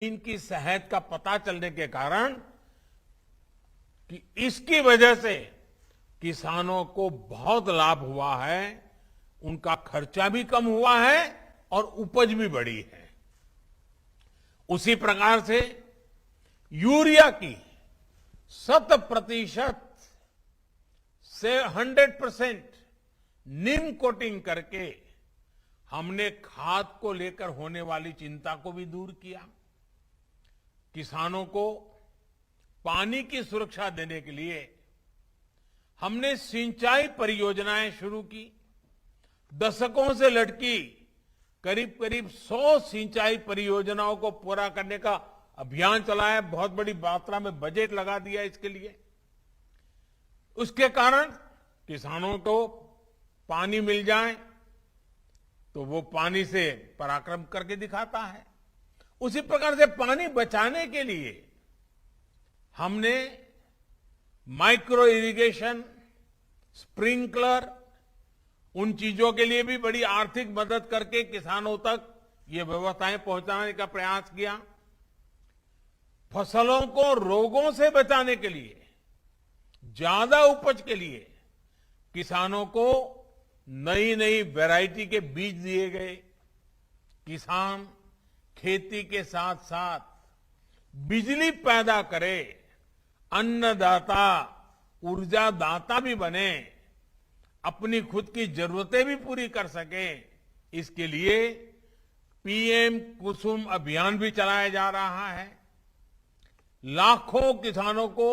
इनकी सेहत का पता चलने के कारण कि इसकी वजह से किसानों को बहुत लाभ हुआ है, उनका खर्चा भी कम हुआ है और उपज भी बढ़ी है। उसी प्रकार से यूरिया की 100% से 100% नीम कोटिंग करके हमने खाद को लेकर होने वाली चिंता को भी दूर किया। किसानों को पानी की सुरक्षा देने के लिए हमने सिंचाई परियोजनाएं शुरू की। दशकों से लटकी करीब करीब 100 सिंचाई परियोजनाओं को पूरा करने का अभियान चलाया। बहुत बड़ी मात्रा में बजट लगा दिया इसके लिए। उसके कारण किसानों को पानी मिल जाए तो वो पानी से पराक्रम करके दिखाता है। उसी प्रकार से पानी बचाने के लिए हमने माइक्रो इरिगेशन, स्प्रिंकलर, उन चीजों के लिए भी बड़ी आर्थिक मदद करके किसानों तक ये व्यवस्थाएं पहुंचाने का प्रयास किया। फसलों को रोगों से बचाने के लिए, ज्यादा उपज के लिए किसानों को नई नई वैरायटी के बीज दिए गए। किसान खेती के साथ साथ बिजली पैदा करे, अन्नदाता, ऊर्जादाता भी बने, अपनी खुद की जरूरतें भी पूरी कर सके। इसके लिए पीएम कुसुम अभियान भी चलाया जा रहा है। लाखों किसानों को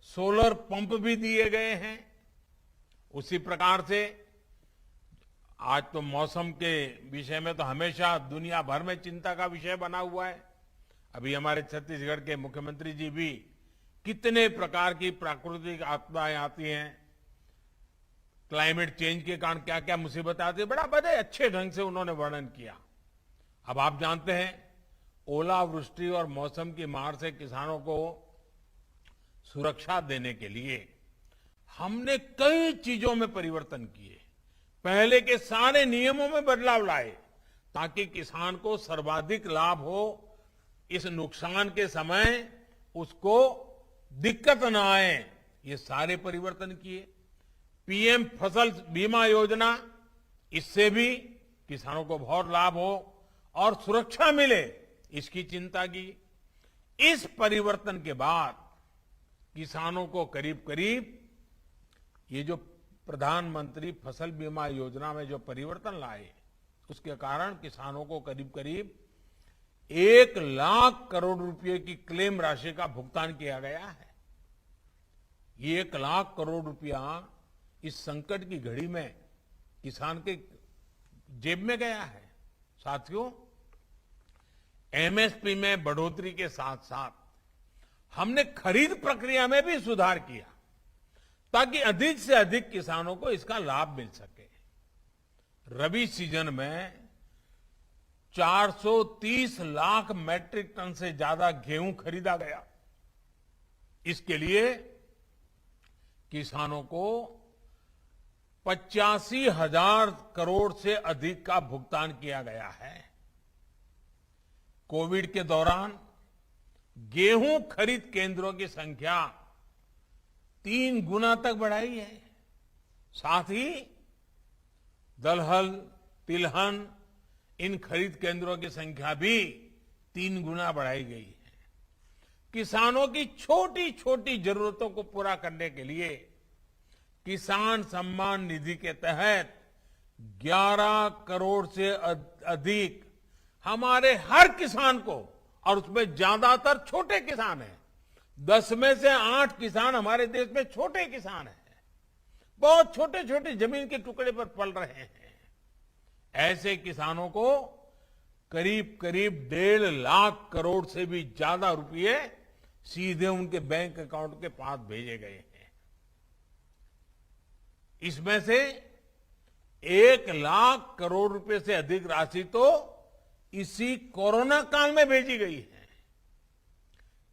सोलर पंप भी दिए गए हैं। उसी प्रकार से आज तो मौसम के विषय में तो हमेशा दुनिया भर में चिंता का विषय बना हुआ है। अभी हमारे छत्तीसगढ़ के मुख्यमंत्री जी भी कितने प्रकार की प्राकृतिक आपदाएं आती हैं, क्लाइमेट चेंज के कारण क्या क्या मुसीबत आती है, बड़े अच्छे ढंग से उन्होंने वर्णन किया। अब आप जानते हैं ओलावृष्टि और मौसम की मार से किसानों को सुरक्षा देने के लिए हमने कई चीजों में परिवर्तन किए। पहले के सारे नियमों में बदलाव लाए ताकि किसान को सर्वाधिक लाभ हो, इस नुकसान के समय उसको दिक्कत न आए, ये सारे परिवर्तन किए। पीएम फसल बीमा योजना, इससे भी किसानों को बहुत लाभ हो और सुरक्षा मिले, इसकी चिंता की। इस परिवर्तन के बाद किसानों को करीब करीब ये जो प्रधानमंत्री फसल बीमा योजना में जो परिवर्तन लाए, उसके कारण किसानों को करीब करीब 1 लाख करोड़ रुपए की क्लेम राशि का भुगतान किया गया है। ये 1 लाख करोड़ रुपया इस संकट की घड़ी में किसान के जेब में गया है। साथियों, एमएसपी में बढ़ोतरी के साथ साथ हमने खरीद प्रक्रिया में भी सुधार किया ताकि अधिक से अधिक किसानों को इसका लाभ मिल सके। रबी सीजन में 430 लाख मैट्रिक टन से ज्यादा गेहूं खरीदा गया। इसके लिए किसानों को 85,000 करोड़ से अधिक का भुगतान किया गया है। कोविड के दौरान गेहूं खरीद केंद्रों की संख्या 3 गुना तक बढ़ाई है। साथ ही दलहन, तिलहन, इन खरीद केंद्रों की संख्या भी 3 गुना बढ़ाई गई है। किसानों की छोटी छोटी जरूरतों को पूरा करने के लिए किसान सम्मान निधि के तहत 11 करोड़ से अधिक हमारे हर किसान को, और उसमें ज्यादातर छोटे किसान हैं, 10 में से 8 किसान हमारे देश में छोटे किसान हैं, बहुत छोटे छोटे जमीन के टुकड़े पर पल रहे हैं। ऐसे किसानों को करीब करीब 1.5 लाख करोड़ से भी ज्यादा रुपए सीधे उनके बैंक अकाउंट के पास भेजे गए हैं। इसमें से 1 लाख करोड़ रुपए से अधिक राशि तो इसी कोरोना काल में भेजी गई है।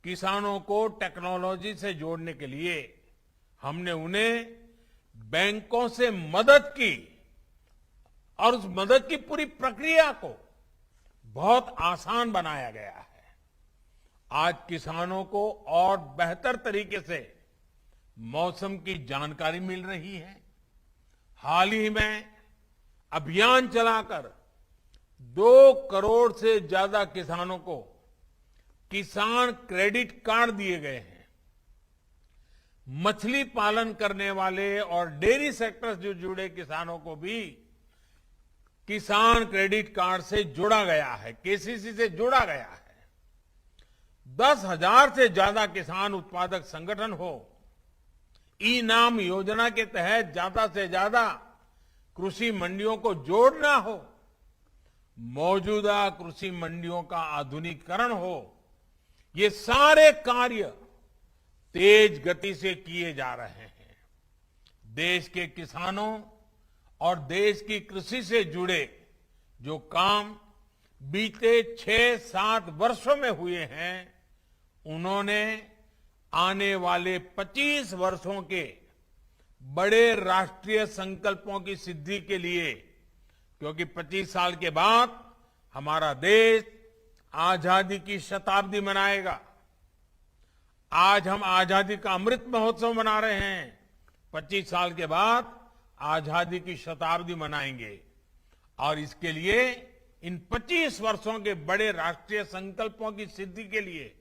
किसानों को टेक्नोलॉजी से जोड़ने के लिए हमने उन्हें बैंकों से मदद की और उस मदद की पूरी प्रक्रिया को बहुत आसान बनाया गया है। आज किसानों को और बेहतर तरीके से मौसम की जानकारी मिल रही है। हाल ही में अभियान चलाकर 2 करोड़ से ज्यादा किसानों को किसान क्रेडिट कार्ड दिए गए हैं। मछली पालन करने वाले और डेयरी सेक्टर से जुड़े किसानों को भी किसान क्रेडिट कार्ड से जोड़ा गया है, केसीसी से जोड़ा गया है। 10,000 से ज्यादा किसान उत्पादक संगठन हो, ई नाम योजना के तहत ज्यादा से ज्यादा कृषि मंडियों को जोड़ना हो, मौजूदा कृषि मंडियों का आधुनिकीकरण हो, ये सारे कार्य तेज गति से किए जा रहे हैं। देश के किसानों और देश की कृषि से जुड़े जो काम बीते 6-7 वर्षों में हुए हैं, उन्होंने आने वाले 25 वर्षों के बड़े राष्ट्रीय संकल्पों की सिद्धि के लिए, क्योंकि 25 साल के बाद हमारा देश आजादी की शताब्दी मनाएगा। आज हम आजादी का अमृत महोत्सव मना रहे हैं, 25 साल के बाद आजादी की शताब्दी मनाएंगे और इसके लिए इन 25 वर्षों के बड़े राष्ट्रीय संकल्पों की सिद्धि के लिए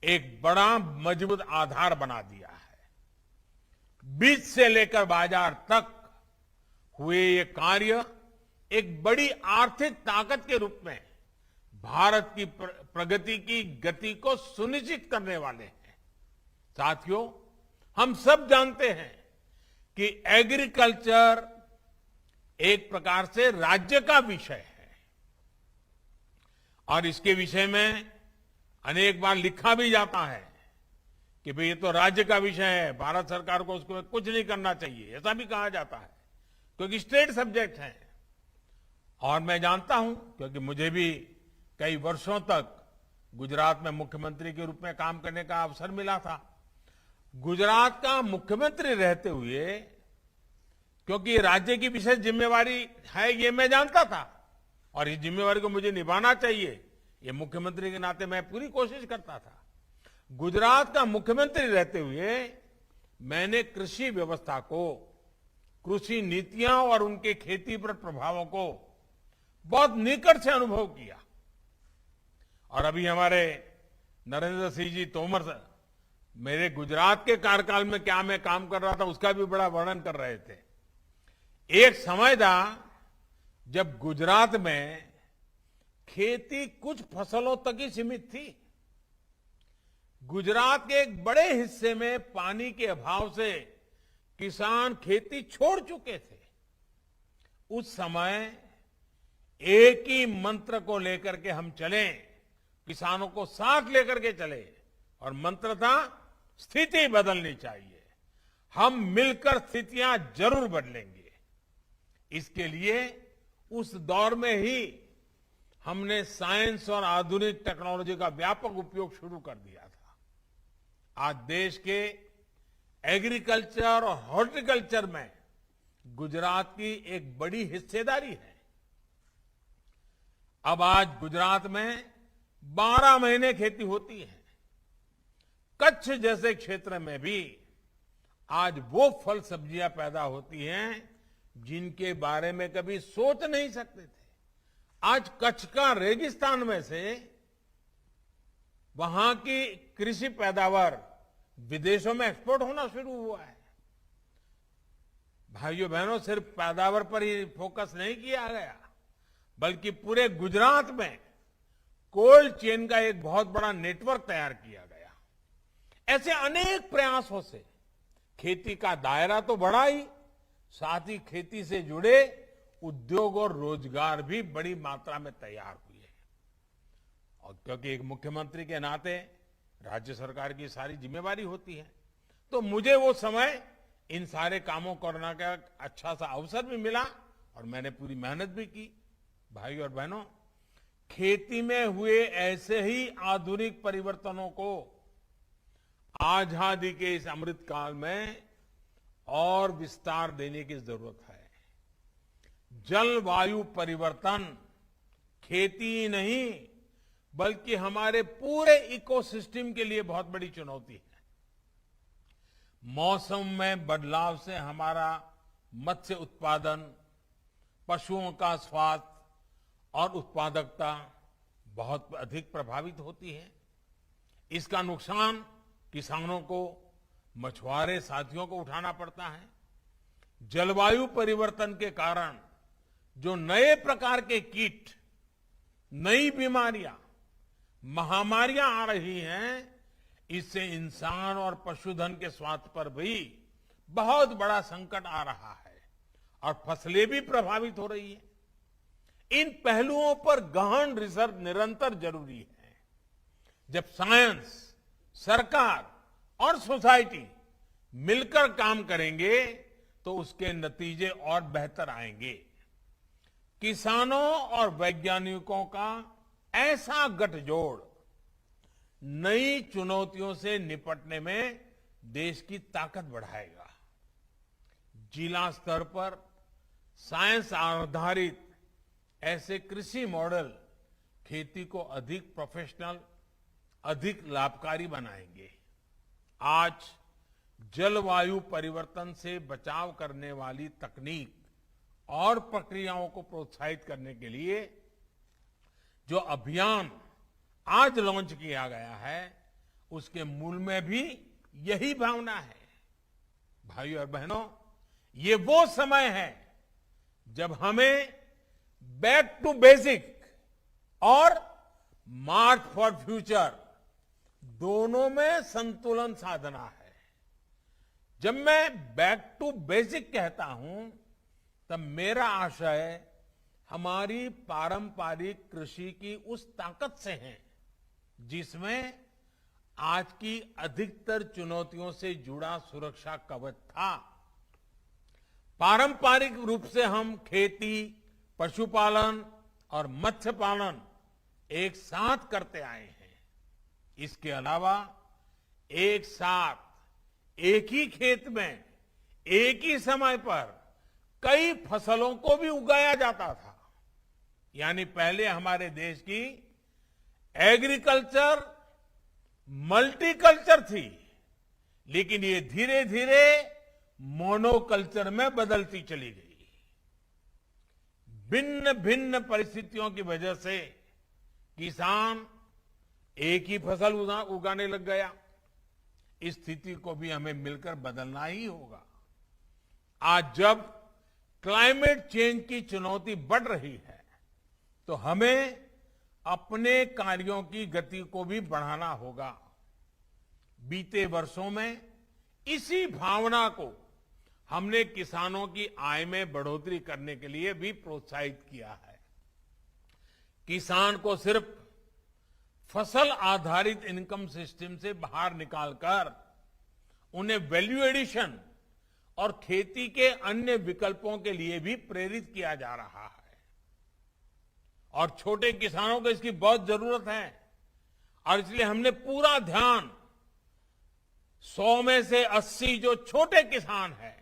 एक बड़ा मजबूत आधार बना दिया है। बीज से लेकर बाजार तक हुए ये कार्य एक बड़ी आर्थिक ताकत के रूप में भारत की प्रगति की गति को सुनिश्चित करने वाले हैं। साथियों, हम सब जानते हैं कि एग्रीकल्चर एक प्रकार से राज्य का विषय है और इसके विषय में अनेक बार लिखा भी जाता है कि भाई ये तो राज्य का विषय है, भारत सरकार को उसको कुछ नहीं करना चाहिए, ऐसा भी कहा जाता है क्योंकि स्टेट सब्जेक्ट है। और मैं जानता हूं, क्योंकि मुझे भी कई वर्षों तक गुजरात में मुख्यमंत्री के रूप में काम करने का अवसर मिला था। गुजरात का मुख्यमंत्री रहते हुए, क्योंकि राज्य की विशेष जिम्मेवारी है ये मैं जानता था और इस जिम्मेवारी को मुझे निभाना चाहिए, ये मुख्यमंत्री के नाते मैं पूरी कोशिश करता था। गुजरात का मुख्यमंत्री रहते हुए मैंने कृषि व्यवस्था को, कृषि नीतियां और उनके खेती पर प्रभावों को बहुत निकट से अनुभव किया। और अभी हमारे नरेंद्र सिंह जी तोमर मेरे गुजरात के कार्यकाल में क्या मैं काम कर रहा था उसका भी बड़ा वर्णन कर रहे थे। एक समय था जब गुजरात में खेती कुछ फसलों तक ही सीमित थी। गुजरात के एक बड़े हिस्से में पानी के अभाव से किसान खेती छोड़ चुके थे। उस समय एक ही मंत्र को लेकर के हम चले, किसानों को साथ लेकर के चले और मंत्र था स्थिति बदलनी चाहिए, हम मिलकर स्थितियां जरूर बदलेंगे। इसके लिए उस दौर में ही हमने साइंस और आधुनिक टेक्नोलॉजी का व्यापक उपयोग शुरू कर दिया था। आज देश के एग्रीकल्चर और हॉर्टिकल्चर में गुजरात की एक बड़ी हिस्सेदारी है। अब आज गुजरात में 12 महीने खेती होती है। कच्छ जैसे क्षेत्र में भी आज वो फल सब्जियां पैदा होती हैं जिनके बारे में कभी सोच नहीं सकते थे। आज कच्छ का रेगिस्तान में से वहां की कृषि पैदावार विदेशों में एक्सपोर्ट होना शुरू हुआ है। भाइयों बहनों, सिर्फ पैदावार पर ही फोकस नहीं किया गया, बल्कि पूरे गुजरात में कोल्ड चेन का एक बहुत बड़ा नेटवर्क तैयार किया गया। ऐसे अनेक प्रयासों से खेती का दायरा तो बढ़ा ही, साथ ही खेती से जुड़े उद्योग और रोजगार भी बड़ी मात्रा में तैयार हुए हैं। और क्योंकि एक मुख्यमंत्री के नाते राज्य सरकार की सारी जिम्मेवारी होती है, तो मुझे वो समय इन सारे कामों करने का अच्छा सा अवसर भी मिला और मैंने पूरी मेहनत भी की। भाई और बहनों, खेती में हुए ऐसे ही आधुनिक परिवर्तनों को आजादी के इस अमृत काल में और विस्तार देने की जरूरत है। जलवायु परिवर्तन खेती ही नहीं बल्कि हमारे पूरे इकोसिस्टम के लिए बहुत बड़ी चुनौती है। मौसम में बदलाव से हमारा मत्स्य उत्पादन, पशुओं का स्वास्थ्य और उत्पादकता बहुत अधिक प्रभावित होती है। इसका नुकसान किसानों को, मछुआरे साथियों को उठाना पड़ता है। जलवायु परिवर्तन के कारण जो नए प्रकार के कीट, नई बीमारियां, महामारियां आ रही हैं, इससे इंसान और पशुधन के स्वास्थ्य पर भी बहुत बड़ा संकट आ रहा है और फसलें भी प्रभावित हो रही है। इन पहलुओं पर गहन रिसर्च निरंतर जरूरी है। जब साइंस, सरकार और सोसाइटी मिलकर काम करेंगे तो उसके नतीजे और बेहतर आएंगे। किसानों और वैज्ञानिकों का ऐसा गठजोड़ नई चुनौतियों से निपटने में देश की ताकत बढ़ाएगा। जिला स्तर पर साइंस आधारित ऐसे कृषि मॉडल खेती को अधिक प्रोफेशनल, अधिक लाभकारी बनाएंगे। आज जलवायु परिवर्तन से बचाव करने वाली तकनीक और प्रक्रियाओं को प्रोत्साहित करने के लिए जो अभियान आज लॉन्च किया गया है, उसके मूल में भी यही भावना है। भाइयों और बहनों, ये वो समय है जब हमें बैक टू बेसिक और मार्च फॉर फ्यूचर दोनों में संतुलन साधना है। जब मैं बैक टू बेसिक कहता हूं, तब मेरा आशय हमारी पारंपरिक कृषि की उस ताकत से है जिसमें आज की अधिकतर चुनौतियों से जुड़ा सुरक्षा कवच था। पारंपरिक रूप से हम खेती, पशुपालन और मत्स्य पालन एक साथ करते आए हैं। इसके अलावा एक साथ एक ही खेत में एक ही समय पर कई फसलों को भी उगाया जाता था। यानी पहले हमारे देश की एग्रीकल्चर मल्टीकल्चर थी, लेकिन ये धीरे धीरे मोनोकल्चर में बदलती चली गई। भिन्न भिन्न परिस्थितियों की वजह से किसान एक ही फसल उगाने लग गया। इस स्थिति को भी हमें मिलकर बदलना ही होगा। आज जब क्लाइमेट चेंज की चुनौती बढ़ रही है, तो हमें अपने कार्यों की गति को भी बढ़ाना होगा। बीते वर्षों में इसी भावना को हमने किसानों की आय में बढ़ोतरी करने के लिए भी प्रोत्साहित किया है। किसान को सिर्फ फसल आधारित इनकम सिस्टम से बाहर निकालकर उन्हें वैल्यू एडिशन और खेती के अन्य विकल्पों के लिए भी प्रेरित किया जा रहा है। और छोटे किसानों को इसकी बहुत जरूरत है और इसलिए हमने पूरा ध्यान 100 में से 80 जो छोटे किसान हैं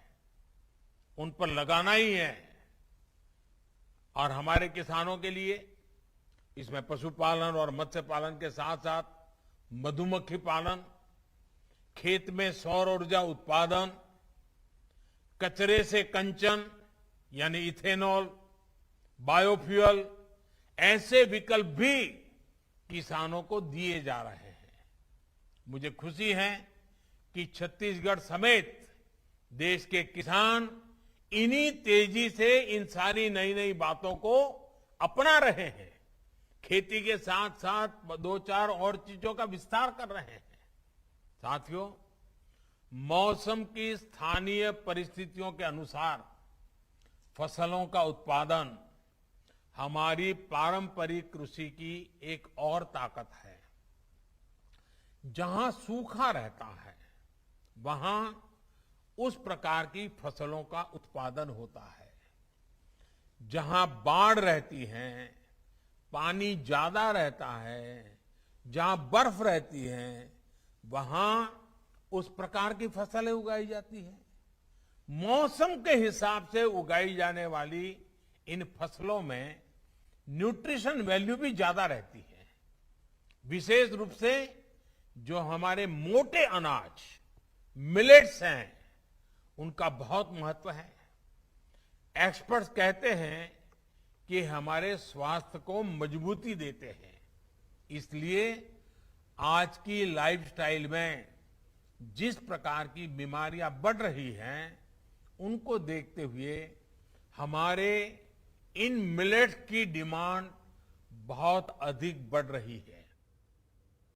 उन पर लगाना ही है। और हमारे किसानों के लिए इसमें पशुपालन और मत्स्य पालन के साथ साथ मधुमक्खी पालन, खेत में सौर ऊर्जा उत्पादन, कचरे से कंचन यानी इथेनॉल, बायोफ्यूल, ऐसे विकल्प भी किसानों को दिए जा रहे हैं। मुझे खुशी है कि छत्तीसगढ़ समेत देश के किसान इन्हीं तेजी से इन सारी नई नई बातों को अपना रहे हैं। खेती के साथ साथ 2-4 और चीजों का विस्तार कर रहे हैं। साथियों, मौसम की स्थानीय परिस्थितियों के अनुसार फसलों का उत्पादन हमारी पारंपरिक कृषि की एक और ताकत है। जहां सूखा रहता है, वहां उस प्रकार की फसलों का उत्पादन होता है। जहां बाढ़ रहती है, पानी ज्यादा रहता है, जहां बर्फ रहती है, वहां उस प्रकार की फसलें उगाई जाती हैं। मौसम के हिसाब से उगाई जाने वाली इन फसलों में न्यूट्रिशन वैल्यू भी ज्यादा रहती है। विशेष रूप से जो हमारे मोटे अनाज मिलेट्स हैं, उनका बहुत महत्व है। एक्सपर्ट्स कहते हैं कि हमारे स्वास्थ्य को मजबूती देते हैं। इसलिए आज की लाइफस्टाइल में जिस प्रकार की बीमारियां बढ़ रही हैं, उनको देखते हुए हमारे इन मिलेट्स की डिमांड बहुत अधिक बढ़ रही है।